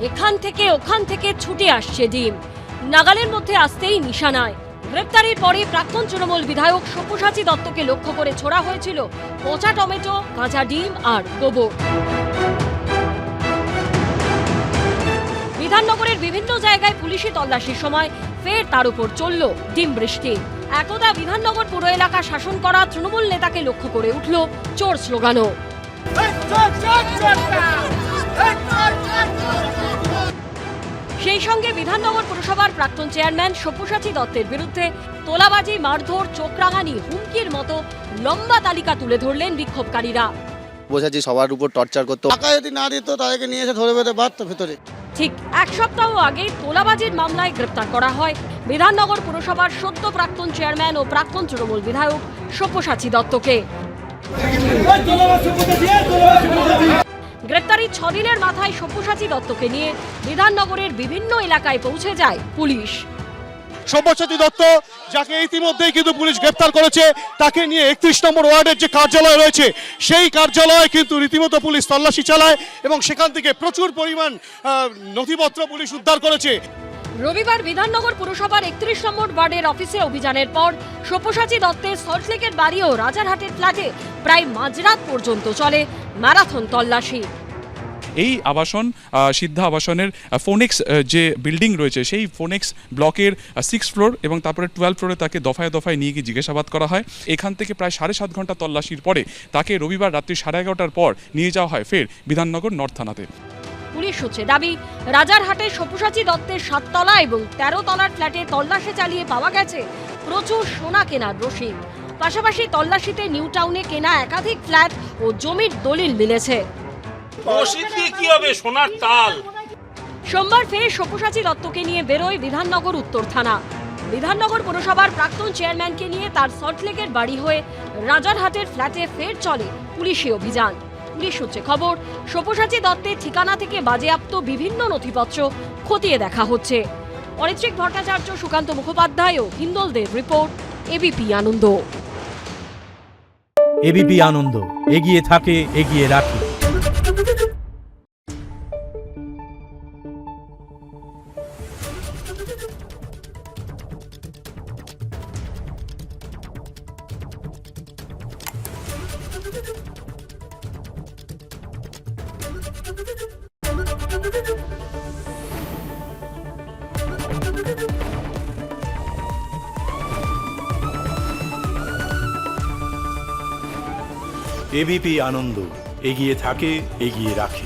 এখান থেকে ওখান থেকে ছুটে আসছে ডিম। নাগালের মধ্যে আসতেই নিশানায়। গ্রেপ্তারির পরে প্রাক্তন তৃণমূল বিধায়ক সব্যসাচী দত্তকে লক্ষ্য করে ছোড়া হয়েছিল পচা টমেটো, কাঁচা ডিম আর গোবর। বিধাননগরের বিভিন্ন জায়গায় পুলিশি তল্লাশির সময় ফের তার উপর চলল ডিম বৃষ্টি। একদা বিধাননগর পুর এলাকা শাসন করা তৃণমূল নেতাকে লক্ষ্য করে উঠল চোর স্লোগানও। সেই সঙ্গে বিধাননগর পুরসভার প্রাক্তন চেয়ারম্যান সব্যসাচী দত্তের বিরুদ্ধে তোলাবাজি, মারধর, চোখরাঙানি, হুমকির মতো লম্বা তালিকা তুলে ধরলেন বিক্ষোভকারীরা। বোঝাচ্ছি সবার উপর টর্চার করতো, টাকা যদি না দিত তাদেরকে নিয়ে এসে ধরে বেঁধে বাঁধতো ভেতরে। ঠিক এক সপ্তাহ আগে তোলাবাজির মামলায় গ্রেপ্তার করা হয় বিধাননগর পুরসভার সদ্য প্রাক্তন চেয়ারম্যান ও প্রাক্তন তৃণমূল বিধায়ক সব্যসাচী দত্তকে। গ্রেপ্তারির 6 দিনের মাথায় সব্যসাচী দত্তকে নিয়ে বিধাননগরের বিভিন্ন এলাকায় পৌঁছে যায় পুলিশ। সব্যসাচী দত্ত, যাকে ইতিমধ্যেই কিন্তু পুলিশ গ্রেপ্তার করেছে, তাকে নিয়ে 31 নম্বর ওয়ার্ডের যে কার্যালয় রয়েছে সেই কার্যালয়ে কিন্তু রীতিমতো পুলিশ তল্লাশি চালায় এবং সেখান থেকে প্রচুর পরিমাণ নথিপত্র পুলিশ উদ্ধার করেছে। রবিবার বিধাননগর পুরসভার 31 নম্বর ওয়ার্ডের অফিসে অভিযানের পর সব্যসাচী দত্তের সল্টলেকের বাড়ি ও রাজারহাটের ফ্ল্যাটে প্রায় মাঝরাত পর্যন্ত চলে ম্যারাথন তল্লাশি। এই আবাসন সিদ্ধা আবাসনের ফোনেক্স যে বিল্ডিং রয়েছে সেই ফোনেক্স ব্লকের 6 ফ্লোর এবং তারপরে 12 ফ্লোরে তাকে দফায় দফায় নিয়ে গিয়ে জিজ্ঞাসাবাদ করা হয়। এখান থেকে প্রায় 7.5 ঘন্টা তল্লাশির পরে তাকে রবিবার রাত্রি 11:30টার পর নিয়ে যাওয়া হয় ফের বিধাননগর নর্থ থানাতে। পুলিশ সূত্রে দাবি, রাজারহাটে সব্যসাচী দত্তের 7 তলা এবং 13 তলার ফ্ল্যাটে তল্লাশি চালিয়ে পাওয়া গেছে প্রচুর সোনা কেনার রসিদ। পাশাপাশি তল্লাশিতে নিউ টাউনে কেনা একাধিক ফ্ল্যাট ও জমির দলিল মিলেছে। সোমবার ফের সব্যসাচী দত্তকে নিয়ে বেরোয় বিধাননগর উত্তর থানা। বিধাননগর পুরসভার প্রাক্তন চেয়ারম্যানকে নিয়ে তার সল্টলেকের বাড়ি হয়ে রাজারহাটের ফ্ল্যাটে ফের চলে পুলিশি অভিযান। পুলিশ সূত্রে খবর, সব্যসাচী দত্তের ঠিকানা থেকে বাজেয়াপ্ত বিভিন্ন নথিপত্র খতিয়ে দেখা হচ্ছে। অরিত্রিক ভট্টাচার্য, সুকান্ত মুখোপাধ্যায় ও হিন্দলদের রিপোর্ট, এবিপি আনন্দ। এবিপি আনন্দ, এগিয়ে থাকে, এগিয়ে রাখে। এবিপি আনন্দ, এগিয়ে থাকে, এগিয়ে রাখে।